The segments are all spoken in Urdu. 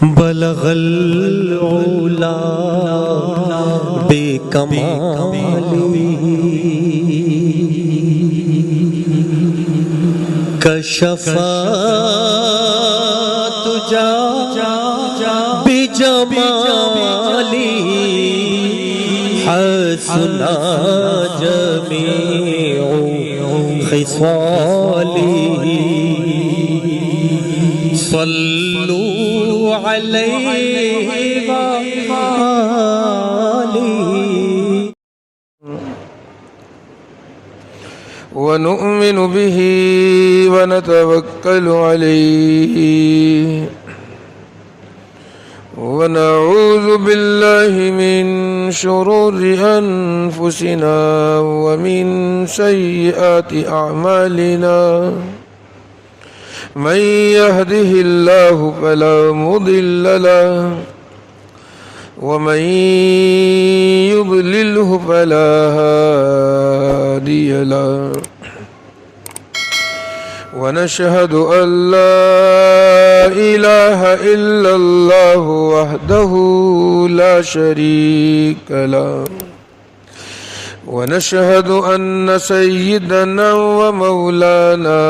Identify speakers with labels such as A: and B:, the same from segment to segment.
A: بلغ العلا بکمالی کشف تجا بجمالی حسن جمیع خصالی صلوا علیہ وآلہ
B: ونؤمن به ونتوکل علیہ ونعوذ باللہ من شرور انفسنا ومن سیئات اعمالنا من يهده الله فلا مضل له ومن يضلله فلا هادي له ونشهد أن لا إله إلا الله وحده لا شريك له ونشهد أن سيدنا ومولانا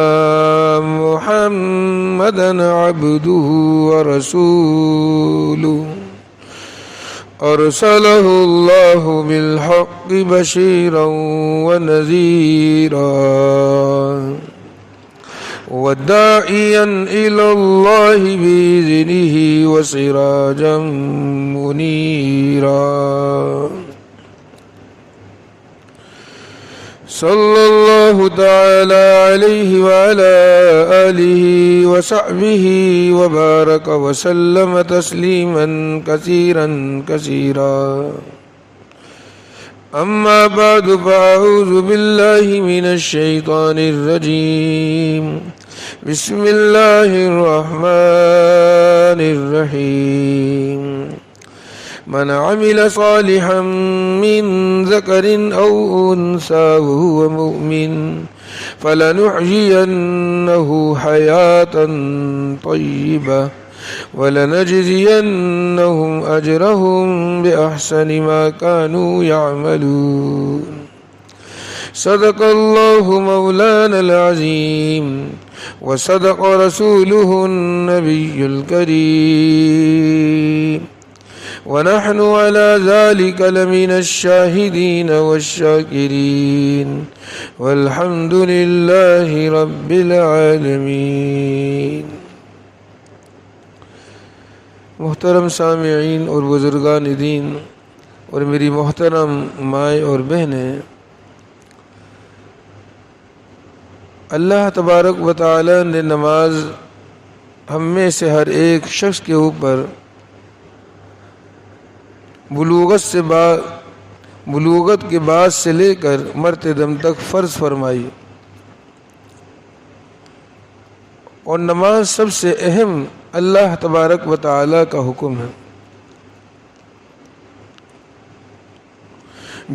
B: محمدا عبده ورسوله أرسله الله بالحق بشيرا ونذيرا وداعيا إلى الله بإذنه وسراجا منيرا صلى الله تعالى عليه وعلى آله وصحبه وبارك وسلم تسليما كثيرا كثيرا أما بعد فأعوذ بالله من الشيطان الرجيم بسم الله الرحمن الرحيم من عمل صالحا من ذكر أو أنثى وهو مؤمن فلنحيينه حياة طيبة ولنجزينهم أجرهم بأحسن ما كانوا يعملون صدق الله مولانا العظيم وصدق رسوله النبي الكريم ونحن على ذلك لمن الشاهدين والشاكرين والحمد لله رب العالمين. محترم سامعین اور بزرگان دین اور میری محترم مائیں اور بہنیں، اللہ تبارک و تعالی نے نماز ہم میں سے ہر ایک شخص کے اوپر بلوغت کے بعد سے لے کر مرتے دم تک فرض فرمائی، اور نماز سب سے اہم اللہ تبارک و تعالی کا حکم ہے.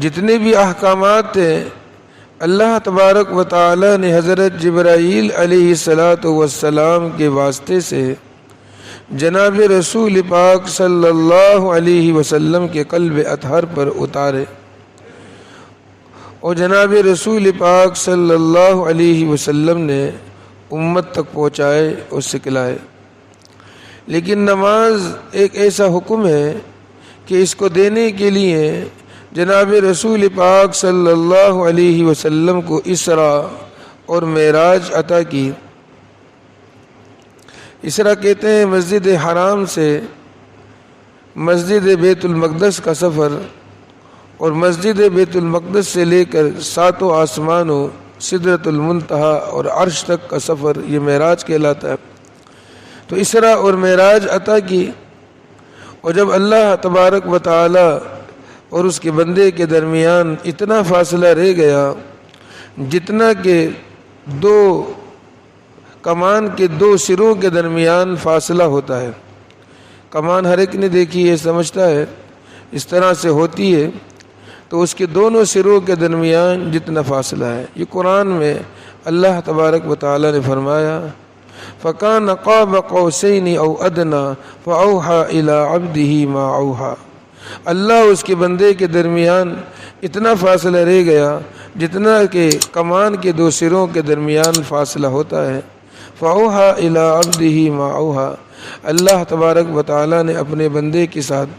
B: جتنے بھی احکامات تھے اللہ تبارک و تعالی نے حضرت جبرائیل علیہ السلام کے واسطے سے جناب رسول پاک صلی اللہ علیہ وسلم کے قلب اطہر پر اتارے، اور جناب رسول پاک صلی اللہ علیہ وسلم نے امت تک پہنچائے اور سکھلائے. لیکن نماز ایک ایسا حکم ہے کہ اس کو دینے کے لیے جناب رسول پاک صلی اللہ علیہ وسلم کو اسراء اور معراج عطا کی. اسراء کہتے ہیں مسجد حرام سے مسجد بیت المقدس کا سفر، اور مسجد بیت المقدس سے لے کر ساتوں آسمانوں سدرۃ المنتہا اور عرش تک کا سفر، یہ معراج کہلاتا ہے. تو اسراء اور معراج عطا کی، اور جب اللہ تبارک و تعالی اور اس کے بندے کے درمیان اتنا فاصلہ رہ گیا جتنا کہ دو کمان کے دو سروں کے درمیان فاصلہ ہوتا ہے. کمان ہر ایک نے دیکھی ہے، سمجھتا ہے اس طرح سے ہوتی ہے، تو اس کے دونوں سروں کے درمیان جتنا فاصلہ ہے. یہ قرآن میں اللہ تبارک و تعالی نے فرمایا فکان قاب قوسین او ادنی فاوحی الی عبدہ ما اوحی۔ اللہ اس کے بندے کے درمیان اتنا فاصلہ رہ گیا جتنا کہ کمان کے دو سروں کے درمیان فاصلہ ہوتا ہے۔ فاوحی الی عبدہ ما اوحی، اللہ تبارک و تعالیٰ نے اپنے بندے کے ساتھ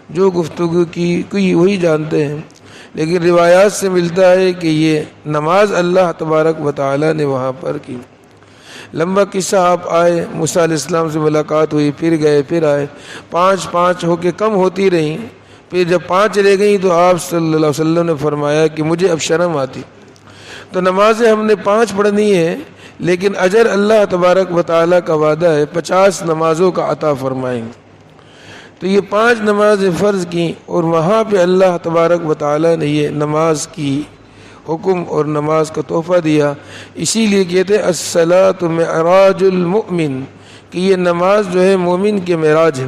B: جو گفتگو کی وہی جانتے ہیں، لیکن روایات سے ملتا ہے کہ یہ نماز اللہ تبارک و تعالیٰ نے وہاں پر کی۔ لمبا قصہ، آپ آئے، موسیٰ علیہ السلام سے ملاقات ہوئی، پھر گئے، پھر آئے، 5 ہو کے کم ہوتی رہیں، پھر جب 5 رہ گئیں تو آپ صلی اللہ علیہ وسلم نے فرمایا کہ مجھے اب شرم آتی، تو نمازیں ہم نے 5 پڑھنی ہے، لیکن اجر اللہ تبارک و تعالیٰ کا وعدہ ہے 50 نمازوں کا عطا فرمائیں گے۔ تو یہ 5 نمازیں فرض کی، اور وہاں پہ اللہ تبارک و تعالیٰ نے یہ نماز کی حکم اور نماز کا تحفہ دیا۔ اسی لیے کہتے ہیں الصلاۃ معراج المؤمن، کہ یہ نماز جو ہے مومن کے معراج ہے۔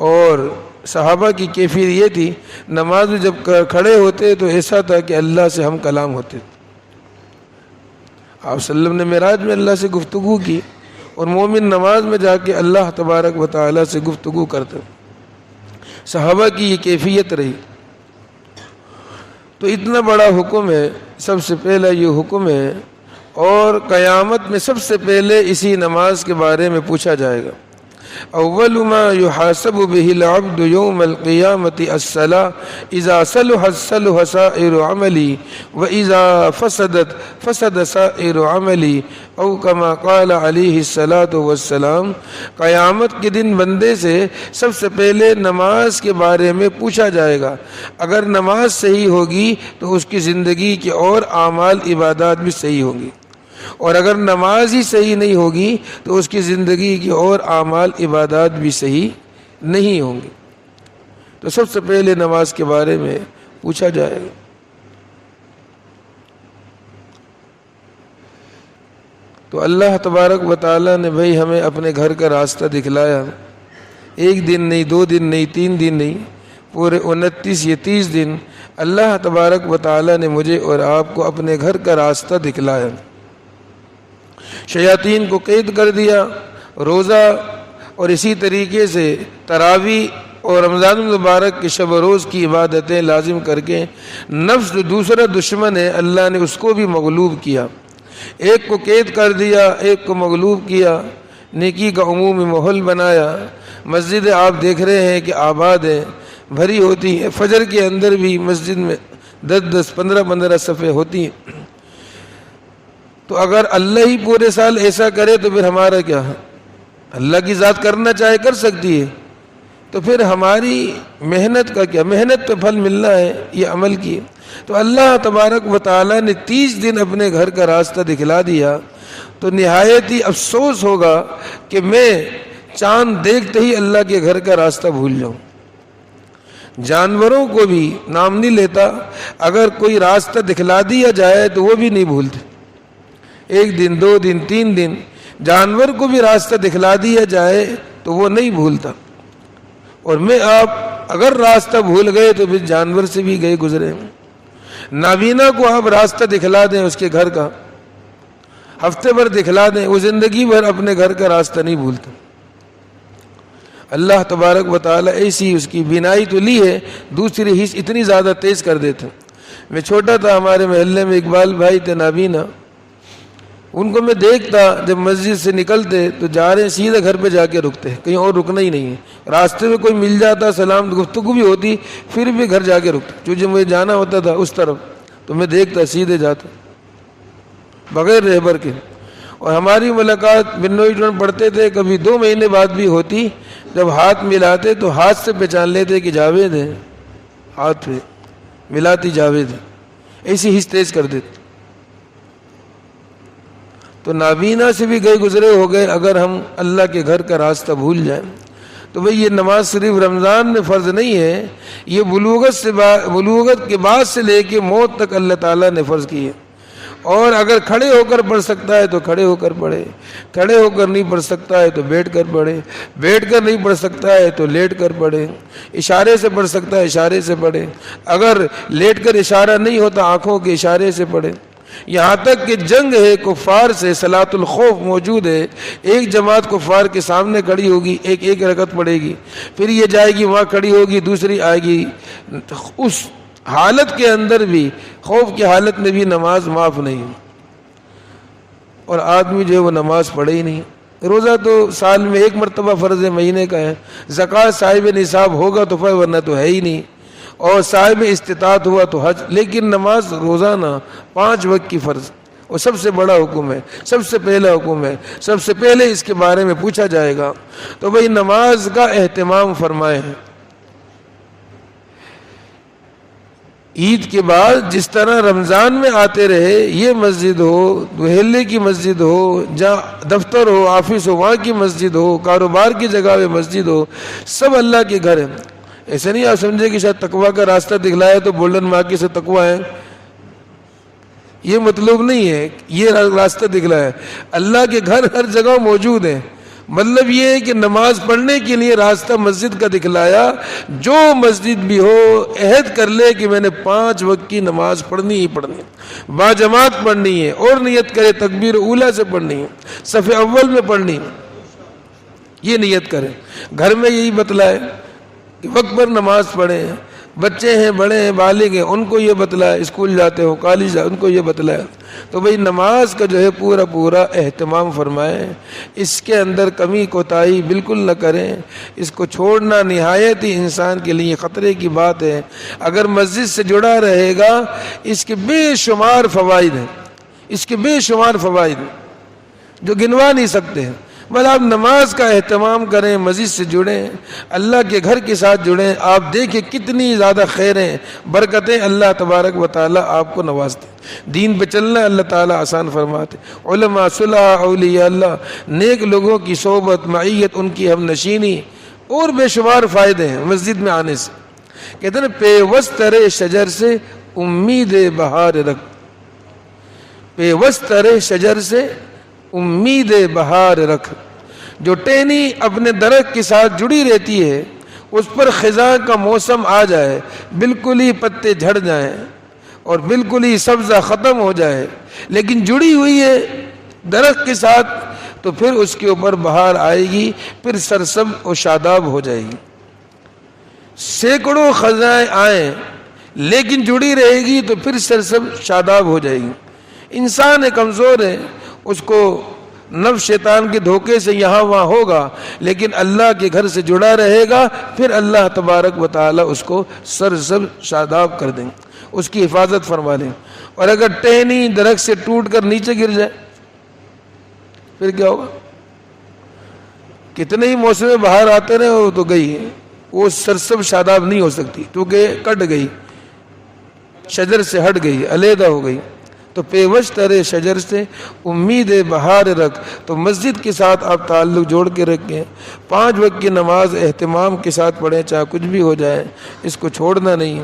B: اور صحابہ کی کیفیت یہ تھی، نماز میں جب کھڑے ہوتے تو ایسا تھا کہ اللہ سے ہم کلام ہوتے۔ آپ صلی اللہ علیہ وسلم نے معراج میں اللہ سے گفتگو کی، اور مومن نماز میں جا کے اللہ تبارک و تعالیٰ سے گفتگو کرتے۔ صحابہ کی یہ کیفیت رہی۔ تو اتنا بڑا حکم ہے، سب سے پہلا یہ حکم ہے، اور قیامت میں سب سے پہلے اسی نماز کے بارے میں پوچھا جائے گا۔ اول ما يحاسب به العبد يوم القيامة الصلاة اذا صلحت صلح سائر عملي واذا فسدت فسد سائر عملي او كما قال عليه الصلاة والسلام۔ قیامت کے دن بندے سے سب سے پہلے نماز کے بارے میں پوچھا جائے گا۔ اگر نماز صحیح ہوگی تو اس کی زندگی کے اور اعمال عبادات بھی صحیح ہوں گی، اور اگر نماز ہی صحیح نہیں ہوگی تو اس کی زندگی کی اور اعمال عبادات بھی صحیح نہیں ہوں گی۔ تو سب سے پہلے نماز کے بارے میں پوچھا جائے گا۔ تو اللہ تبارک و تعالیٰ نے بھائی ہمیں اپنے گھر کا راستہ دکھلایا، 1 دن نہیں، 2 دن نہیں، 3 دن نہیں، پورے 29 یا 30 دن اللہ تبارک و تعالیٰ نے مجھے اور آپ کو اپنے گھر کا راستہ دکھلایا۔ شیاطین کو قید کر دیا، روزہ اور اسی طریقے سے تراویح اور رمضان المبارک کے شب و روز کی عبادتیں لازم کر کے نفس جو دوسرا دشمن ہے اللہ نے اس کو بھی مغلوب کیا۔ ایک کو قید کر دیا، ایک کو مغلوب کیا، نیکی کا عمومی ماحول بنایا۔ مسجد آپ دیکھ رہے ہیں کہ آباد ہے، بھری ہوتی ہے، فجر کے اندر بھی مسجد میں 10 15 صفیں ہوتی ہیں۔ تو اگر اللہ ہی پورے سال ایسا کرے تو پھر ہمارا کیا ہے؟ اللہ کی ذات کرنا چاہے کر سکتی ہے، تو پھر ہماری محنت کا کیا؟ محنت پہ پھل ملنا ہے، یہ عمل کی۔ تو اللہ تبارک و تعالیٰ نے 30 دن اپنے گھر کا راستہ دکھلا دیا، تو نہایت ہی افسوس ہوگا کہ میں چاند دیکھتے ہی اللہ کے گھر کا راستہ بھول جاؤں۔ جانوروں کو بھی نام نہیں لیتا، اگر کوئی راستہ دکھلا دیا جائے تو وہ بھی نہیں بھولتے۔ 1 دن 2 دن 3 دن جانور کو بھی راستہ دکھلا دیا جائے تو وہ نہیں بھولتا، اور میں آپ اگر راستہ بھول گئے تو پھر جانور سے بھی گئے گزرے۔ نابینا کو آپ راستہ دکھلا دیں اس کے گھر کا، ہفتے بھر دکھلا دیں، وہ زندگی بھر اپنے گھر کا راستہ نہیں بھولتا۔ اللہ تبارک و تعالیٰ ایسی اس کی بینائی تو لی ہے، دوسری حص اتنی زیادہ تیز کر دیتے۔ میں چھوٹا تھا، ہمارے محلے میں اقبال بھائی تھے نابینا، ان کو میں دیکھتا جب مسجد سے نکلتے تو جا رہے سیدھے گھر پہ جا کے رکتے، کہیں اور رکنا ہی نہیں ہے۔ راستے میں کوئی مل جاتا، سلام گفتگو بھی ہوتی، پھر بھی گھر جا کے رکتے، چونکہ مجھے جانا ہوتا تھا اس طرف، تو میں دیکھتا سیدھے جاتا بغیر رہبر کے۔ اور ہماری ملاقات بنوئی ٹون پڑھتے تھے، کبھی 2 مہینے بعد بھی ہوتی، جب ہاتھ ملاتے تو ہاتھ سے پہچان لیتے کہ جاوید ہے، ہاتھ پہ ملاتی جاوید ہے، ایسی حص تیز کر دیتے۔ تو نابینا سے بھی گئے گزرے ہو گئے اگر ہم اللہ کے گھر کا راستہ بھول جائیں۔ تو بھئی یہ نماز صرف رمضان میں فرض نہیں ہے، یہ بلوغت کے بعد سے لے کے موت تک اللہ تعالیٰ نے فرض کی ہے۔ اور اگر کھڑے ہو کر پڑھ سکتا ہے تو کھڑے ہو کر پڑھے، کھڑے ہو کر نہیں پڑھ سکتا ہے تو بیٹھ کر پڑھے، بیٹھ کر نہیں پڑھ سکتا ہے تو لیٹ کر پڑھے، اشارے سے پڑھ سکتا ہے اشارے سے پڑھے، اگر لیٹ کر اشارہ نہیں ہوتا آنکھوں کے اشارے سے پڑھے۔ یہاں تک کہ جنگ ہے کفار سے، صلاۃ الخوف موجود ہے، ایک جماعت کفار کے سامنے کھڑی ہوگی، ایک رکعت پڑھے گی، پھر یہ جائے گی وہاں کھڑی ہوگی، دوسری آئے گی، اس حالت کے اندر بھی، خوف کی حالت میں بھی نماز معاف نہیں، اور آدمی جو ہے وہ نماز پڑھے ہی نہیں۔ روزہ تو سال میں ایک مرتبہ فرض مہینے کا ہے، زکوٰۃ صاحب نصاب ہوگا تو فرض، ورنہ تو ہے ہی نہیں، اور صاحب استطاعت ہوا تو حج، لیکن نماز روزانہ 5 وقت کی فرض، اور سب سے بڑا حکم ہے، سب سے پہلا حکم ہے، سب سے پہلے اس کے بارے میں پوچھا جائے گا، تو بھئی نماز کا اہتمام فرمائیں۔ عید کے بعد جس طرح رمضان میں آتے رہے، یہ مسجد ہو، محلے کی مسجد ہو، جہاں دفتر ہو، آفس ہو، وہاں کی مسجد ہو، کاروبار کی جگہ میں مسجد ہو، سب اللہ کے گھر ہیں۔ ایسا نہیں آپ سمجھے کہ شاید تقویٰ کا راستہ دکھلایا تو گولڈن مارکیٹ سے تقویٰ ہے، یہ مطلب نہیں ہے، یہ راستہ دکھلایا ہے، اللہ کے گھر ہر جگہ موجود ہیں، مطلب یہ ہے کہ نماز پڑھنے کے لیے راستہ مسجد کا دکھلایا، جو مسجد بھی ہو عہد کر لے کہ میں نے 5 وقت کی نماز پڑھنی ہی پڑھنی، باجماعت پڑھنی ہے، اور نیت کرے تکبیر اولیٰ سے پڑھنی ہے، صف اول میں پڑھنی ہے، یہ نیت کرے۔ گھر میں یہی بتلائے کہ وقت پر نماز پڑھیں، بچے ہیں، بڑے ہیں، بالغ ہیں، ان کو یہ بتلائے، اسکول جاتے ہو، کالج جاتے، ان کو یہ بتلائے، تو بھئی نماز کا جو ہے پورا اہتمام فرمائیں، اس کے اندر کمی کوتاہی بالکل نہ کریں، اس کو چھوڑنا نہایت ہی انسان کے لیے خطرے کی بات ہے۔ اگر مسجد سے جڑا رہے گا، اس کے بے شمار فوائد ہیں، اس کے بے شمار فوائد ہیں جو گنوا نہیں سکتے ہیں۔ بس آپ نماز کا اہتمام کریں، مسجد سے جڑیں، اللہ کے گھر کے ساتھ جڑیں، آپ دیکھیں کتنی زیادہ خیریں، برکتیں اللہ تبارک و تعالیٰ آپ کو نوازتے، دین پہ چلنا اللہ تعالیٰ آسان فرماتے، علماء، صلح، اولیاء اللہ، نیک لوگوں کی صحبت، معیت، ان کی ہم نشینی، اور بے شمار فائدے ہیں مسجد میں آنے سے۔ کہتے ہیں پیوستر شجر سے امید بہار رکھ، پیوستر شجر سے امید بہار رکھ، جو ٹہنی اپنے درخت کے ساتھ جڑی رہتی ہے، اس پر خزاں کا موسم آ جائے، بالکل ہی پتے جھڑ جائیں اور بالکل ہی سبزہ ختم ہو جائے، لیکن جڑی ہوئی ہے درخت کے ساتھ، تو پھر اس کے اوپر بہار آئے گی، پھر سرسبز و شاداب ہو جائے گی۔ سینکڑوں خزائیں آئیں لیکن جڑی رہے گی تو پھر سرسبز شاداب ہو جائے گی۔ انسان کمزور ہے، اس کو نفس شیطان کے دھوکے سے یہاں وہاں ہوگا، لیکن اللہ کے گھر سے جڑا رہے گا، پھر اللہ تبارک و تعالی اس کو سرسبز شاداب کر دیں، اس کی حفاظت فرما لیں۔ اور اگر ٹہنی درخت سے ٹوٹ کر نیچے گر جائے پھر کیا ہوگا؟ کتنے ہی موسم بہار آتے رہے، وہ تو گئی، وہ سرسبز شاداب نہیں ہو سکتی کیونکہ کٹ گئی، شجر سے ہٹ گئی، علیحدہ ہو گئی۔ تو پیوستر شجر سے امید بہار رکھ، تو مسجد کے ساتھ آپ تعلق جوڑ کے رکھیں، 5 وقت کی نماز اہتمام کے ساتھ پڑھیں، چاہے کچھ بھی ہو جائے، اس کو چھوڑنا نہیں۔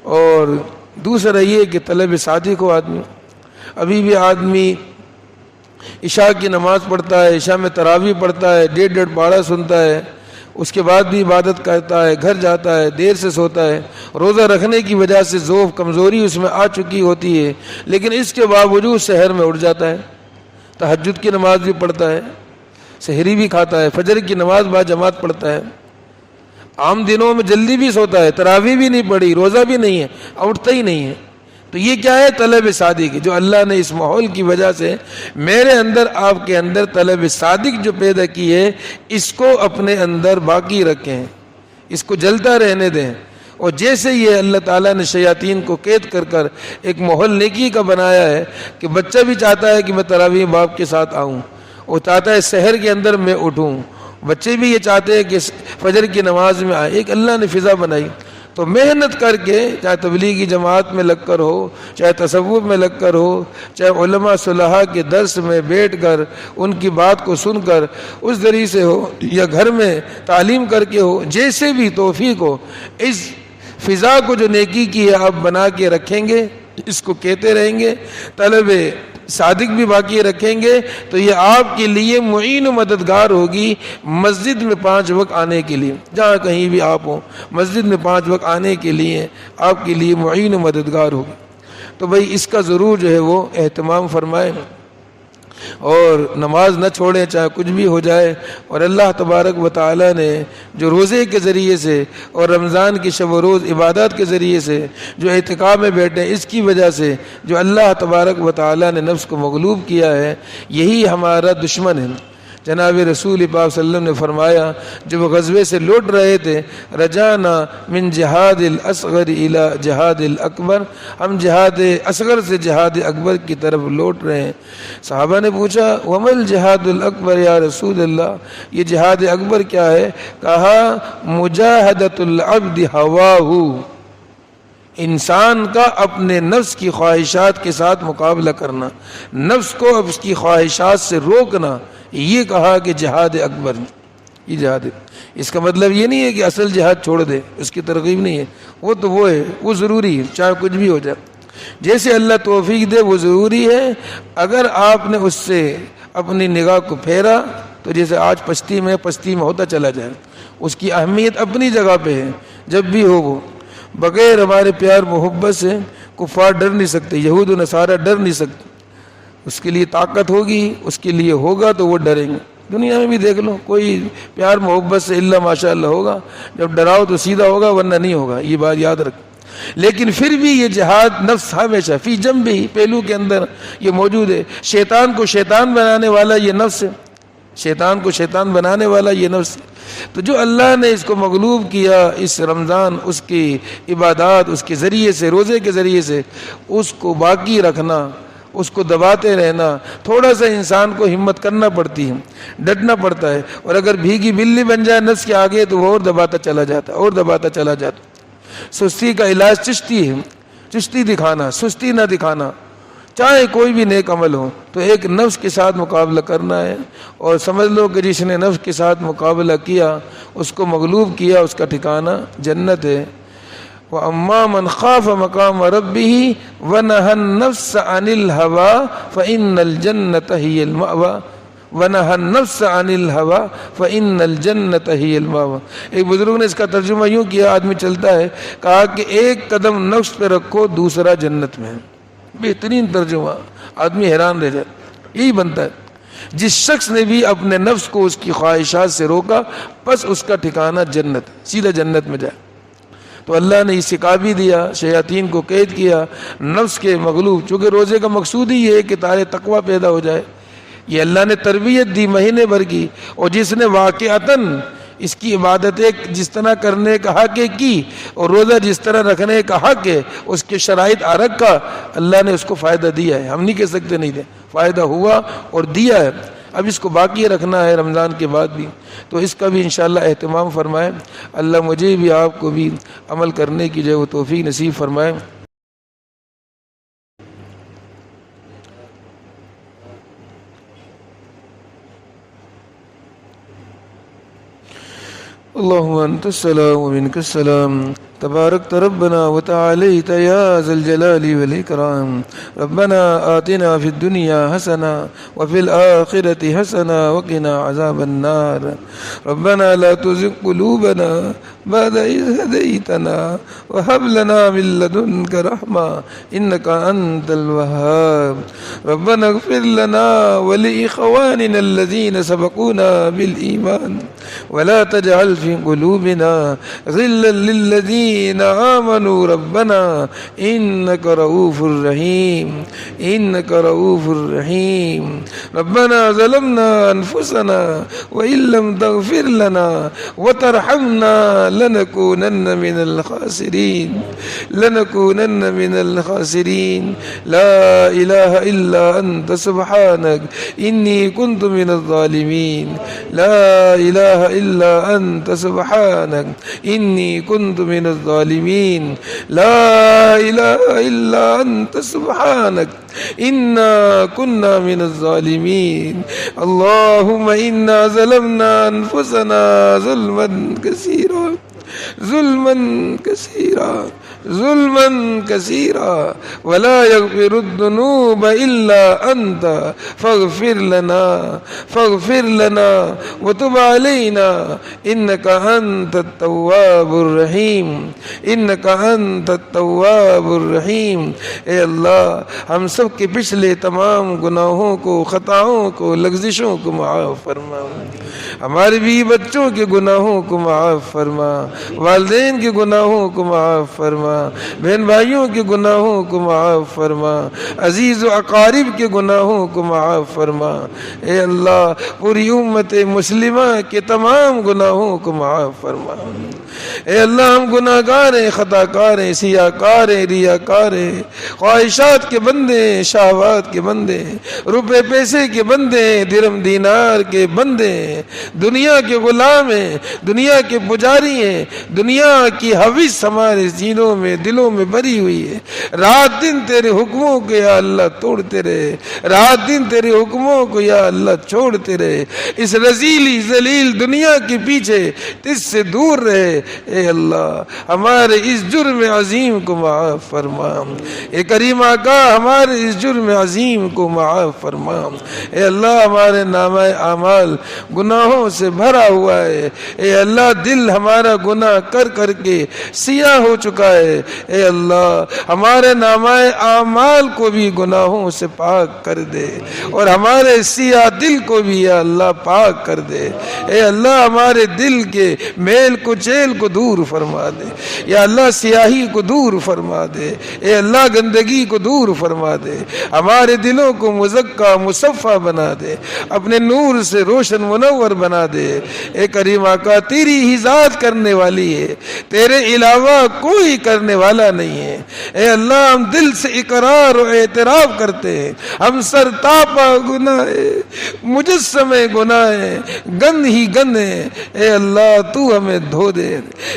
B: اور دوسرا یہ کہ طلب صادق ہو آدمی، ابھی بھی آدمی عشاء کی نماز پڑھتا ہے، عشاء میں تراویح پڑھتا ہے، 1.5 پارہ سنتا ہے، اس کے بعد بھی عبادت کرتا ہے، گھر جاتا ہے، دیر سے سوتا ہے، روزہ رکھنے کی وجہ سے ذوف کمزوری اس میں آ چکی ہوتی ہے، لیکن اس کے باوجود سحر میں اٹھ جاتا ہے، تہجد کی نماز بھی پڑھتا ہے، سحری بھی کھاتا ہے، فجر کی نماز با جماعت پڑھتا ہے، عام دنوں میں جلدی بھی سوتا ہے، تراویح بھی نہیں پڑھی، روزہ بھی نہیں ہے، اٹھتا ہی نہیں ہے۔ تو یہ کیا ہے؟ طلب صادق، جو اللہ نے اس ماحول کی وجہ سے میرے اندر، آپ کے اندر طلب صادق جو پیدا کی ہے، اس کو اپنے اندر باقی رکھیں، اس کو جلتا رہنے دیں۔ اور جیسے یہ اللہ تعالیٰ نے شیاطین کو قید کر کر ایک ماحول نیکی کا بنایا ہے کہ بچہ بھی چاہتا ہے کہ میں تراویح باپ کے ساتھ آؤں، وہ چاہتا ہے سحر کے اندر میں اٹھوں، بچے بھی یہ چاہتے ہیں کہ فجر کی نماز میں آئے، ایک اللہ نے فضا بنائی۔ تو محنت کر کے، چاہے تبلیغی جماعت میں لگ کر ہو، چاہے تصوف میں لگ کر ہو، چاہے علماء صلحاء کے درس میں بیٹھ کر ان کی بات کو سن کر اس ذریعے سے ہو، یا گھر میں تعلیم کر کے ہو، جیسے بھی توفیق ہو، اس فضا کو جو نیکی کی ہے آپ بنا کے رکھیں گے، اس کو کہتے رہیں گے، طلب صادق بھی باقی رکھیں گے، تو یہ آپ کے لیے معین و مددگار ہوگی مسجد میں 5 وقت آنے کے لیے۔ جہاں کہیں بھی آپ ہوں، مسجد میں 5 وقت آنے کے لیے آپ کے لیے معین و مددگار ہوگی۔ تو بھئی اس کا ضرور جو ہے وہ اہتمام فرمائیں اور نماز نہ چھوڑیں چاہے کچھ بھی ہو جائے. اور اللہ تبارک و تعالیٰ نے جو روزے کے ذریعے سے اور رمضان کی شب و روز عبادات کے ذریعے سے جو اعتکاف میں بیٹھے اس کی وجہ سے جو اللہ تبارک و تعالیٰ نے نفس کو مغلوب کیا ہے یہی ہمارا دشمن ہے. جناب رسول پاک صلی اللہ علیہ وسلم نے فرمایا جب وہ غزوے سے لوٹ رہے تھے رجانا من جہاد الاصغر الى جہاد الاکبر، ہم جہاد اصغر سے جہاد اکبر کی طرف لوٹ رہے ہیں. صحابہ نے پوچھا ومل جہاد الاکبر یا رسول اللہ، یہ جہاد اکبر کیا ہے؟ کہا مجاہدۃ العبد ہواہ، انسان کا اپنے نفس کی خواہشات کے ساتھ مقابلہ کرنا، نفس کو اب اس کی خواہشات سے روکنا، یہ کہا کہ جہاد اکبر. یہ جہاد، اس کا مطلب یہ نہیں ہے کہ اصل جہاد چھوڑ دے، اس کی ترغیب نہیں ہے، وہ تو وہ ہے، وہ ضروری ہے چاہے کچھ بھی ہو جائے. جیسے اللہ توفیق دے وہ ضروری ہے. اگر آپ نے اس سے اپنی نگاہ کو پھیرا تو جیسے آج پستی میں ہوتا چلا جائے، اس کی اہمیت اپنی جگہ پہ ہے. جب بھی ہو وہ بغیر ہمارے پیار محبت سے کفار ڈر نہیں سکتے، یہود و نصارہ ڈر نہیں سکتے. اس کے لیے طاقت ہوگی، اس کے لیے ہوگا تو وہ ڈریں گے. دنیا میں بھی دیکھ لو، کوئی پیار محبت سے اللہ ماشاء اللہ ہوگا، جب ڈراؤ تو سیدھا ہوگا ورنہ نہیں ہوگا، یہ بات یاد رکھ. لیکن پھر بھی یہ جہاد نفس ہمیشہ فی جنبہ ہی، پہلو کے اندر یہ موجود ہے. شیطان کو شیطان بنانے والا یہ نفس ہے، شیطان کو شیطان بنانے والا یہ نفس ہے. تو جو اللہ نے اس کو مغلوب کیا اس رمضان، اس کی عبادات اس کے ذریعے سے، روزے کے ذریعے سے، اس کو باقی رکھنا، اس کو دباتے رہنا. تھوڑا سا انسان کو ہمت کرنا پڑتی ہے، ڈٹنا پڑتا ہے. اور اگر بھیگی بلی بن جائے نفس کے آگے تو وہ اور دباتا چلا جاتا، اور دباتا چلا جاتا. سستی کا علاج چشتی ہے، چشتی دکھانا، سستی نہ دکھانا. چاہے کوئی بھی نیک عمل ہو تو ایک نفس کے ساتھ مقابلہ کرنا ہے. اور سمجھ لو کہ جس نے نفس کے ساتھ مقابلہ کیا، اس کو مغلوب کیا، اس کا ٹھکانہ جنت ہے. وَأَمَّا مَنْ خَافَ مَقَامَ رَبِّهِ وَنَهَى النَّفْسَ عَنِ الْهَوَىٰ فَإِنَّ الْجَنَّةَ هِيَ الْمَأْوَىٰ وَنَهَى النَّفْسَ عَنِ الْهَوَىٰ فَإِنَّ الْجَنَّةَ هِيَ الْمَأْوَىٰ. ایک بزرگ نے اس کا ترجمہ یوں کیا، آدمی چلتا ہے، کہا کہ ایک قدم نفس پہ رکھو دوسرا جنت میں. بہترین ترجمہ، آدمی حیران رہ جائے. یہی بنتا ہے جس شخص نے بھی اپنے نفس کو اس کی خواہشات سے روکا، بس اس کا ٹھکانہ جنت، سیدھا جنت میں جائے. تو اللہ نے یہ سکھا بھی دیا، شیاطین کو قید کیا، نفس کے مغلوب. چونکہ روزے کا مقصود ہی یہ ہے کہ تارے تقوی پیدا ہو جائے. یہ اللہ نے تربیت دی مہینے بھر کی. اور جس نے واقعتاً اس کی عبادتیں جس طرح کرنے کا حق ہے کی، اور روزہ جس طرح رکھنے کا حق ہے، اس کے شرائط رکھا، اللہ نے اس کو فائدہ دیا ہے. ہم نہیں کہہ سکتے نہیں دے، فائدہ ہوا اور دیا ہے. اب اس کو باقی رکھنا ہے رمضان کے بعد بھی، تو اس کا بھی انشاءاللہ اہتمام فرمائیں. اللہ مجھے بھی آپ کو بھی عمل کرنے کی جو توفیق نصیب فرمائیں. اللهم انت السلام ومنك السلام، تباركت ربنا وتعاليت يا ذا الجلال والإكرام. ربنا آتنا في الدنيا حسنة وفي الآخرة حسنة وقنا عذاب النار. ربنا لا تزغ قلوبنا بعد إذ هديتنا وهب لنا من لدنك رحمة إنك أنت الوهاب. ربنا اغفر لنا ولإخواننا الذين سبقونا بالإيمان ولا تجعل في قلوبنا غلا للذين آمنوا ربنا إنك رؤوف رحيم، إنك رؤوف رحيم. ربنا ظلمنا أنفسنا وإن لم تغفر لنا وترحمنا لنكونن من الخاسرين، لنكونن من الخاسرين. لا إله إلا أنت سبحانك إني كنت من الظالمين. لا إله إلا أنت سبحانك إني كنت من الظالمين. لا إله إلا أنت سبحانك إنا كنا من الظالمين. اللهم إنا ظلمنا أنفسنا ظلما كثيرا ظلما کثیرا ظلما کثیرا ولا یغفر الذنوب الا انت فاغفر لنا وتب علینا انک انت التواب الرحیم انک انت التواب الرحیم۔ اے اللہ ہم سب کے پچھلے تمام گناہوں کو، خطاؤں کو، لغزشوں کو معاف فرما، ہمارے بھی بچوں کے گناہوں کو معاف فرما، والدین کے گناہوں کو معاف فرما، بہن بھائیوں کے گناہوں کو معاف فرما، عزیز و اقارب کے گناہوں کو معاف فرما۔ اے اللہ پوری امت مسلمہ کے تمام گناہوں کو معاف فرما۔ اے اللہ ہم گناہ گار ہیں، خطا کار ہیں، سیاہ کار ہیں، ریا کار ہیں، خواہشات کے بندے ہیں، شہوات کے بندے ہیں، روپے پیسے کے بندے ہیں، درم دینار کے بندے ہیں، دنیا کے غلام ہیں، دنیا کے پجاری ہیں، دنیا کی حوث ہمارے سینوں میں، دلوں میں بھری ہوئی ہے۔ رات دن تیرے حکموں کو یا اللہ توڑتے رہے، رات دن تیرے حکموں کو یا اللہ چھوڑتے رہے، اس رذیلی ذلیل دنیا کے پیچھے اس سے دور رہے۔ اے اللہ ہمارے اس جرم عظیم کو معاف فرما، اے کریم آقا ہمارے اس جرم عظیم کو معاف فرما۔ اے اللہ ہمارے نامہ اعمال گناہوں سے بھرا ہوا ہے، اے اللہ دل ہمارا گناہ کر کر کے سیاہ ہو چکا ہے، اے اللہ ہمارے نامہ اعمال کو بھی گناہوں سے پاک کر دے اور ہمارے سیاہ دل کو بھی یا اللہ پاک کر دے۔ اے اللہ ہمارے دل کے میل کچیل کو دور فرما دے، یا اللہ سیاہی کو دور فرما دے، اے اللہ گندگی کو دور فرما دے، ہمارے دلوں کو مزکا مصفا بنا دے، اپنے نور سے روشن منور بنا دے۔ اے کریم آقا تیری ہی ذات کرنے والی ہے، تیرے علاوہ کوئی کرنے والا نہیں ہے۔ اے اللہ ہم دل سے اقرار و اعتراف کرتے ہیں، ہم سر تاپا گناہ ہے، مجسمے گناہ ہے، گند ہی گند ہے۔ اے اللہ تو ہمیں دھو دے،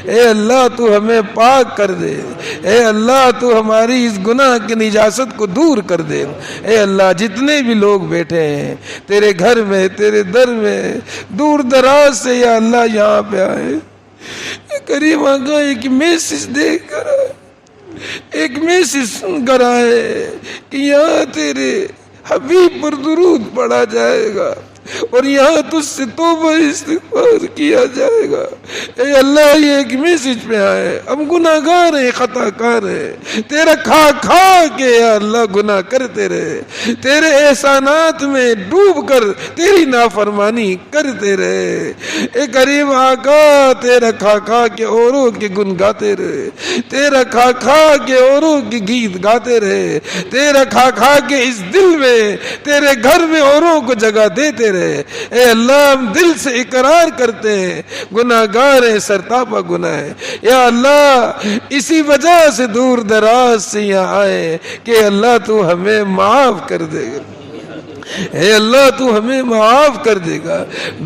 B: اے اللہ تو ہمیں پاک کر دے، اے اللہ تو ہماری اس گناہ کی نجاست کو دور کر دے۔ اے اللہ جتنے بھی لوگ بیٹھے ہیں تیرے گھر میں، تیرے در میں، دور دراز سے یا اللہ یہاں پہ آئے، کریم آقا ایک میسج دے کر آئے، ایک میسج سن کر آئے کہ یہاں تیرے حبیب پر درود پڑھا جائے گا اور یہاں تجھ سے توبہ استغفار کیا جائے گا۔ اے اللہ یہ ایک میسج پہ آئے، ہم گناہ گار ہیں، خطا کار ہیں، تیرا کھا کھا کے یا اللہ گناہ کرتے رہے، تیرے احسانات میں ڈوب کر تیری نافرمانی کرتے رہے۔ اے کریم آقا تیرا کھا کھا کے اوروں کے گن گاتے رہے، تیرا کھا کھا کے اوروں کے گیت گاتے رہے، تیرا کھا کھا کے اس دل میں تیرے گھر میں اوروں کو جگہ دیتے رہے۔ اے اللہ ہم دل سے اقرار کرتے ہیں گناہ گار ہیں، سرتاپا گناہ ہے، یا اللہ اسی وجہ سے دور دراز سے یہاں آئے کہ اللہ تو ہمیں معاف کر دے گا، اے اللہ تو ہمیں معاف کر دے گا۔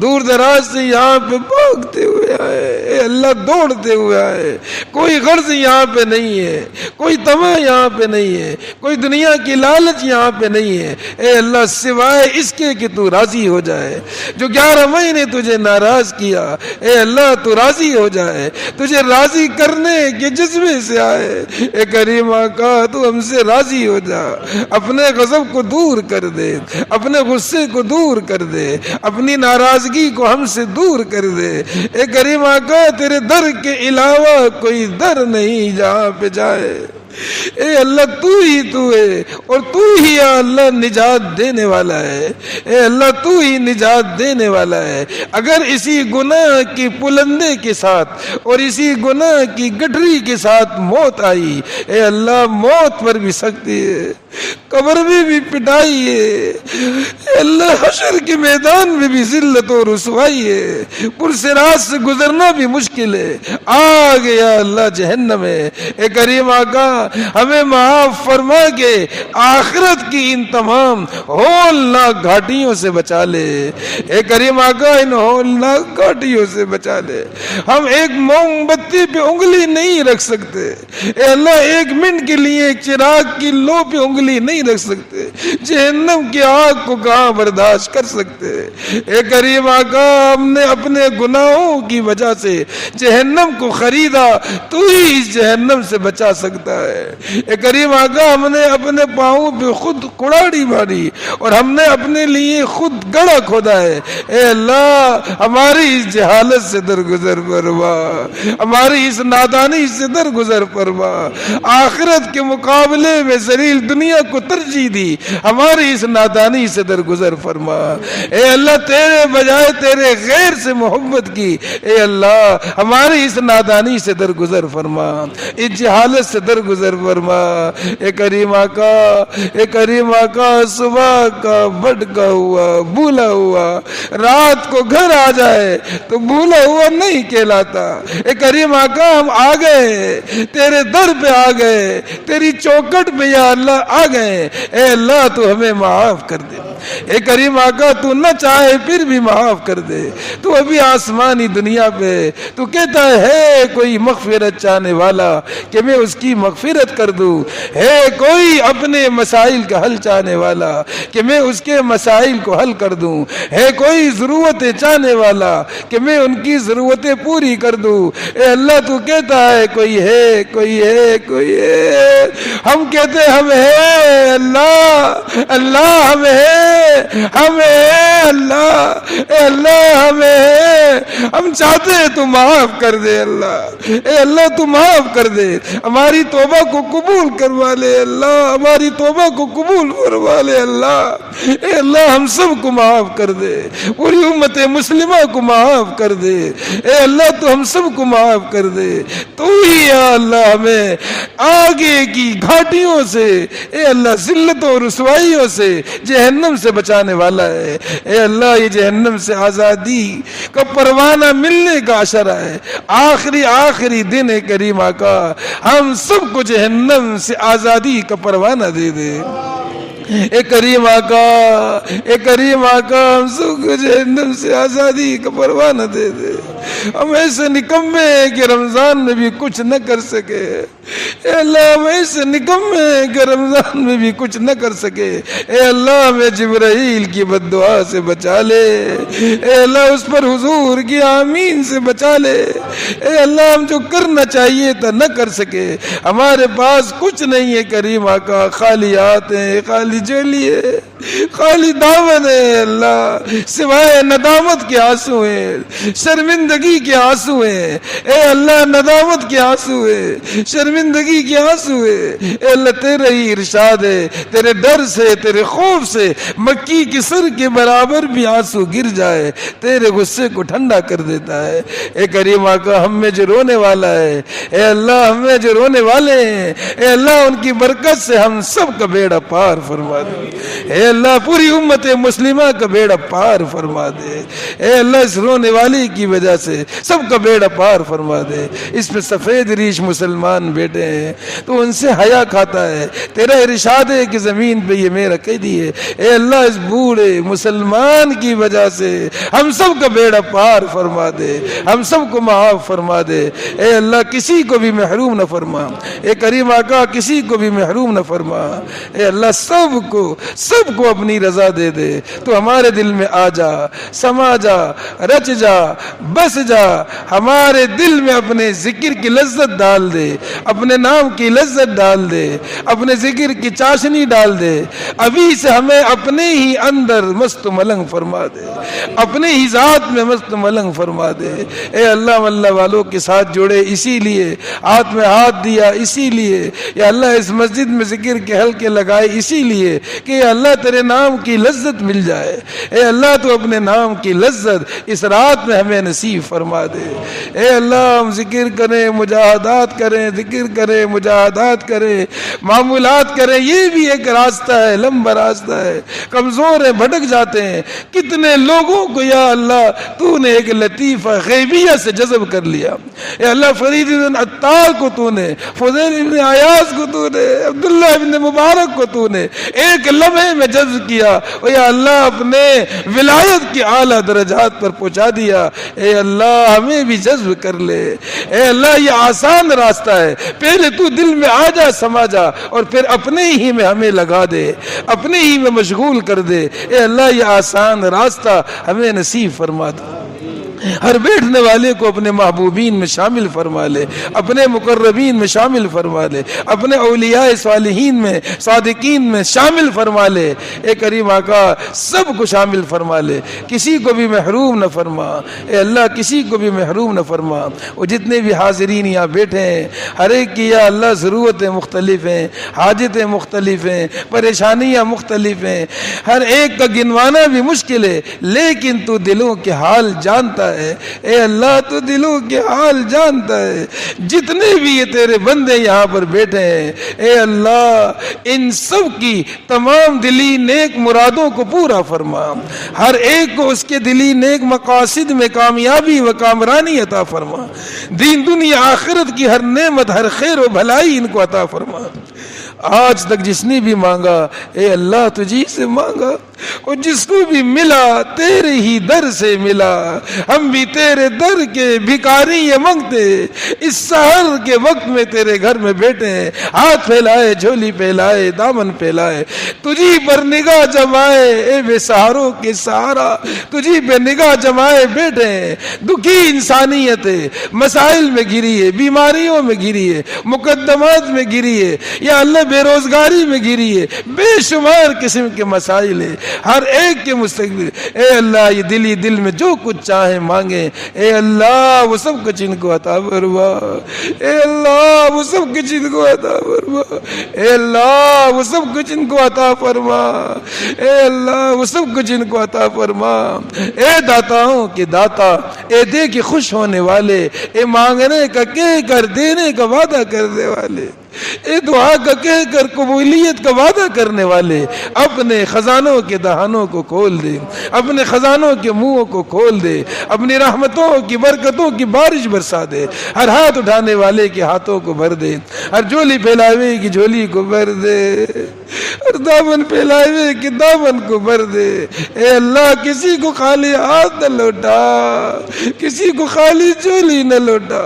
B: دور دراز سے یہاں پہ بھاگتے ہوئے آئے، اے اللہ دوڑتے ہوئے آئے، کوئی غرض یہاں پہ نہیں ہے، کوئی طمع یہاں پہ نہیں ہے، کوئی دنیا کی لالچ یہاں پہ نہیں ہے، اے اللہ سوائے اس کے کہ تو راضی ہو جائے۔ جو 11 مہینے تجھے ناراض کیا، اے اللہ تو راضی ہو جائے، تجھے راضی کرنے کے جذبے سے آئے۔ اے کریم آقا تو ہم سے راضی ہو جا، اپنے غضب کو دور کر دے، اپنے غصے کو دور کر دے، اپنی ناراضگی کو ہم سے دور کر دے۔ اے کریم آقا تیرے در کے علاوہ کوئی در نہیں جہاں پہ جائے، اے اللہ تو ہی تو ہے اور تو ہی یا اللہ نجات دینے والا ہے، اے اللہ تو ہی نجات دینے والا ہے۔ اگر اسی گناہ کی پلندے کے ساتھ اور اسی گناہ کی گٹری کے ساتھ موت آئی، اے اللہ موت پر بھی سکتی ہے، قبر میں بھی پٹائی ہے، اے اللہ حشر کے میدان میں بھی ذلت و رسوائی ہے، پرصراط سے گزرنا بھی مشکل ہے، آگ یا اللہ جہنم ہے۔ اے کریم آقا ہمیں معاف فرما کے آخرت کی ان تمام ہولناک گھاٹیوں سے بچا لے۔ اے کریم آقا ان ہولناک گھاٹیوں سے بچا لے۔ ہم ایک موم بتی پہ انگلی نہیں رکھ سکتے، اے اللہ ایک منٹ کے لیے ایک چراغ کی لو پہ انگلی نہیں رکھ سکتے، جہنم کی آگ کو کہاں برداشت کر سکتے۔ اے کریم آقا ہم نے اپنے گناہوں کی وجہ سے جہنم کو خریدا، تو ہی اس جہنم سے بچا سکتا ہے۔ اے کریم آقا ہم نے اپنے پاؤں پہ خود کڑاڑی ماری اور ہم نے اپنے لیے خود گڑھا کھودا ہے۔ اے اللہ ہماری اس جہالت سے درگزر فرما، ہماری اس نادانی سے درگزر فرما۔ آخرت کے مقابلے میں ذلیل دنیا کو ترجیح دی، ہماری اس نادانی سے درگزر فرما۔ اے اللہ تیرے بجائے تیرے غیر سے محبت کی، اے اللہ ہماری اس نادانی سے درگزر فرما، اس جہالت سے درگزر فرما۔ اے کریم آقا، اے کریم آقا صبح کا بھٹکا ہوا بھولا ہوا رات کو گھر آ جائے تو بھولا ہوا نہیں کہلاتا۔ اے کریم آقا ہم آ گئے تیرے در پہ، آ گئے تیری چوکٹ پہ یا اللہ آ گئے، اے اللہ تو ہمیں معاف کر دے۔ اے کریم آقا تو نہ چاہے پھر بھی معاف کر دے، تو ابھی آسمانی دنیا پہ تو کہتا ہے کوئی مغفرت چاہنے والا کہ میں اس کی مغفرت کر دوں، ہے کوئی اپنے مسائل کا حل چاہنے والا کہ میں اس کے مسائل کو حل کر دوں، ہے کوئی ضرورتیں چاہنے والا کہ میں ان کی ضرورتیں پوری کر دوں۔ اے اللہ تو کہتا ہے کوئی ہے، کوئی ہے، کوئی ہے۔ ہم کہتے ہم ہے اللہ، اللہ ہم ہے، ہم ہے اللہ، اے اللہ ہم ہے۔ ہم چاہتے ہیں تو معاف کر دے اللہ، اے اللہ تو معاف کر دے، ہماری توبہ کو قبول کروا لے اللہ، ہماری توبہ کو قبول کروا لے اللہ۔ اے اللہ ہم سب کو معاف کر دے، پوری امت مسلمہ کو معاف کر دے، اے اللہ تو ہم سب کو معاف کر دے۔ تو ہی یا اللہ ہمیں آگے کی گھاٹیوں سے، اے اللہ ذلتوں اور رسوائیوں سے، جہنم سے بچانے والا ہے۔ اے اللہ یہ جہنم سے آزادی کا پروانہ ملنے کا اشارہ ہے، آخری دن ہے کریم آقا ہم سب کو جہنم سے آزادی کا پروانہ دے دے۔ اے کریم آقا، اے کریم آقا ہم سب کو جہنم سے آزادی کا پروانہ دے دے۔ ہم ایسے نکمے ہیں کہ رمضان میں بھی کچھ نہ کر سکے، اے اللہ ہم ایسے نکمے ہیں کہ رمضان میں بھی کچھ نہ کر سکے۔ اے اللہ ہمیں جبرائیل کی بد دعا سے بچا لے، اے اللہ اس پر حضور کی آمین سے بچا لے۔ اے اللہ ہم جو کرنا چاہیے تھا نہ کر سکے، ہمارے پاس کچھ نہیں ہے کریم آقا، خالی ہاتھ ہیں، خالی جولی ہے، خالی دامن ہے اللہ، سوائے ندامت کے آنسو ہیں، شرمندگی کے آنسو ہیں۔ اے اللہ ندامت کے آنسو ہیں، شرمندگی کے آنسو ہیں۔ اے اللہ تیرے ہی ارشاد ہے، تیرے ڈر سے، تیرے خوف سے مکی کی سر کے برابر بھی آنسو گر جائے تیرے غصے کو ٹھنڈا کر دیتا ہے۔ اے کریم آقا ہم میں جو رونے والا ہے، اے اللہ ہم میں جو رونے والے ہیں، اے اللہ ان کی برکت سے ہم سب کا بیڑا پار فرما دے۔ اے اللہ پوری امت مسلمہ کا بیڑا پار فرما دے۔ اے اللہ اس رونے والی کی وجہ سے سب کا بیڑا پار فرما دے۔ اس میں سفید ریش مسلمان بیٹے ہیں تو ان سے حیا کھاتا ہے، تیرا ارشاد ہے کہ زمین پہ یہ میرا قیدی ہے۔ اے اللہ اس بوڑھے مسلمان کی وجہ سے ہم سب کا بیڑا پار فرما دے، ہم سب کو معاف فرما دے۔ اے اللہ کسی کو بھی محروم نہ فرما، اے کریم آقا کسی کو بھی محروم نہ فرما۔ اے اللہ سب کو اپنی رضا دے دے، تو ہمارے دل میں آ جا، سما جا، رچ جا، بس جا، ہمارے دل میں اپنے ذکر کی لذت ڈال دے، اپنے نام کی لذت ڈال دے، اپنے ذکر کی چاشنی ڈال دے۔ ابھی سے ہمیں اپنے ہی اندر مست و ملنگ فرما دے، اپنے ہی ذات میں مست و ملنگ فرما دے۔ اے اللہ اللہ والوں کے ساتھ جوڑے اسی لیے، ہاتھ میں ہاتھ دیا اسی لیے، یا اللہ اس مسجد میں ذکر کے حلقے لگائے اسی لیے کہ اللہ تیرے نام کی لذت مل جائے۔ اے اللہ تو اپنے نام کی لذت اس رات میں ہمیں نصیب فرما دے۔ اے اللہ ہم ذکر کریں، مجاہدات کریں، ذکر کریں، مجاہدات کریں، معمولات کریں، یہ بھی ایک راستہ ہے، لمبا راستہ ہے۔ کمزور ہیں، بھٹک جاتے ہیں، کتنے لوگوں کو یا اللہ تو نے ایک لطیفہ غیبیہ سے جذب کر لیا۔ اے اللہ فرید بن عطار کو تو نے، فضیل بن عیاض کو تو نے، عبداللہ بن مبارک کو تو نے ایک لمحے میں جذب کیا، اور یا اللہ اپنے ولایت کی اعلیٰ درجات پر پہنچا دیا۔ اے اللہ ہمیں بھی جذب کر لے۔ اے اللہ یہ آسان راستہ ہے، پہلے تو دل میں آ جا، سما جا، اور پھر اپنے ہی میں ہمیں لگا دے، اپنے ہی میں مشغول کر دے۔ اے اللہ یہ آسان راستہ ہمیں نصیب فرما دے۔ ہر بیٹھنے والے کو اپنے محبوبین میں شامل فرما لے، اپنے مقربین میں شامل فرما لے، اپنے اولیاء صالحین میں، صادقین میں شامل فرما لے۔ اے کریم آقا سب کو شامل فرما لے، کسی کو بھی محروم نہ فرما۔ اے اللہ کسی کو بھی محروم نہ فرما۔ وہ جتنے بھی حاضرین یہاں بیٹھے ہیں، ہر ایک کی یا اللہ ضرورتیں مختلف ہیں، حاجتیں مختلف ہیں، پریشانیاں مختلف ہیں، ہر ایک کا گنوانا بھی مشکل ہے، لیکن تو دلوں کے حال جانتا ہے۔ اے اللہ تو دلوں کے حال جانتا ہے۔ جتنے بھی یہ تیرے بندے یہاں پر بیٹھے ہیں، اے اللہ ان سب کی تمام دلی نیک مرادوں کو پورا فرما، ہر ایک کو اس کے دلی نیک مقاصد میں کامیابی و کامرانی عطا فرما، دین دنیا آخرت کی ہر نعمت، ہر خیر و بھلائی ان کو عطا فرما۔ آج تک جس نے بھی مانگا اے اللہ تجھی سے مانگا، اور جس کو بھی ملا تیرے ہی در سے ملا۔ ہم بھی تیرے در کے بھکاری یہ مانگتے، اس سحر کے وقت میں تیرے گھر میں بیٹھے ہیں، ہاتھ پھیلائے، جھولی پھیلائے، دامن پھیلائے، تجھی پر نگاہ جمائے، اے بے سہاروں کے سہارا تجھی پہ نگاہ جمائے بیٹھے ہیں۔ دکھی انسانیت ہے، مسائل میں گری ہے، بیماریوں میں گری ہے، مقدمات میں گری ہے، یا اللہ بے روزگاری میں گری ہے، بے شمار قسم کے مسائل ہیں، ہر ایک کے مستقبل۔ اے اللہ یہ دلی دل میں جو کچھ چاہے مانگے، اے اللہ وہ سب کچھ ان کو عطا فرما، اے اللہ وہ سب کچھ ان کو عطا فرما، اے اللہ وہ سب کچھ ان کو عطا فرما، اے اللہ وہ سب کچھ ان کو عطا فرما۔ اے داتاؤں کے داتا، اے دے کے خوش ہونے والے، اے مانگنے کا کہہ کر دینے کا وعدہ کرنے والے، اے دعا کا کہہ کر قبولیت کا وعدہ کرنے والے، اپنے خزانوں کے دہانوں کو کھول دے، اپنے خزانوں کے منہوں کو کھول دے، اپنی رحمتوں کی برکتوں کی بارش برسا دے، ہر ہاتھ اٹھانے والے کے ہاتھوں کو بھر دے، ہر جھولی پھیلاوے کی جھولی کو بھر دے، ہر دامن پھیلاوے کی دامن کو بھر دے۔ اے اللہ کسی کو خالی ہاتھ نہ لوٹا، کسی کو خالی جھولی نہ لوٹا،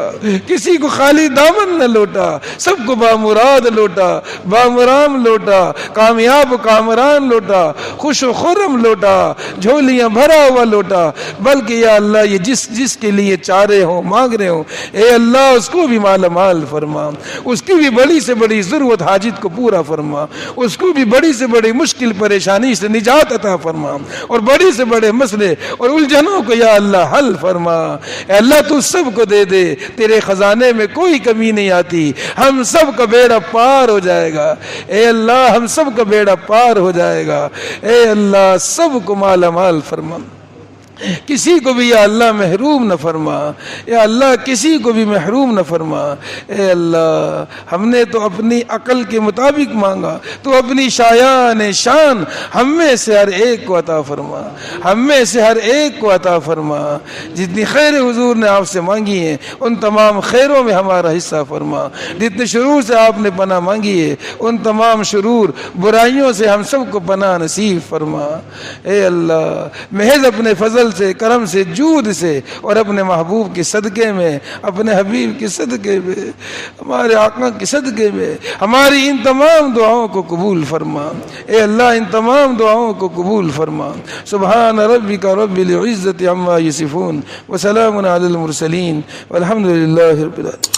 B: کسی کو خالی دامن نہ لوٹا، سب کو مراد لوٹا، بامرام لوٹا، کامیاب کامران لوٹا، خوش و خرم لوٹا، جھولیاں بھرا ہوا لوٹا۔ بلکہ یا اللہ یہ جس کے لیے چارے ہوں، مانگ رہے ہوں، اے اللہ اس کو بھی مالا مال فرما، اس کی بھی بڑی سے بڑی ضرورت حاجت کو پورا فرما، اس کو بھی بڑی سے بڑی مشکل پریشانی سے نجات عطا فرما، اور بڑی سے بڑے مسئلے اور الجھنوں کو یا اللہ حل فرما۔ اے اللہ تو سب کو دے دے، تیرے خزانے میں کوئی کمی نہیں آتی، ہم سب کا بیڑا پار ہو جائے گا۔ اے اللہ ہم سب کا بیڑا پار ہو جائے گا۔ اے اللہ سب کو مالا مال فرما، کسی کو بھی یا اللہ محروم نہ فرما، یا اللہ کسی کو بھی محروم نہ فرما۔ اے اللہ ہم نے تو اپنی عقل کے مطابق مانگا، تو اپنی شایان شان ہم میں سے ہر ایک کو عطا فرما، ہم میں سے ہر ایک کو عطا فرما۔ جتنی خیر حضور نے آپ سے مانگی ہیں ان تمام خیروں میں ہمارا حصہ فرما، جتنے شرور سے آپ نے پناہ مانگی ہے ان تمام شرور برائیوں سے ہم سب کو پناہ نصیب فرما۔ اے اللہ محض اپنے فضل سے، کرم سے، جود سے، اور اپنے محبوب کے صدقے میں، اپنے حبیب کے صدقے میں، ہمارے آقا کے صدقے میں ہماری ان تمام دعاؤں کو قبول فرما۔ اے اللہ ان تمام دعاؤں کو قبول فرما۔ سبحان ربک رب العزت عما یصفون وسلام علی المرسلین والحمد للہ رب العالمین۔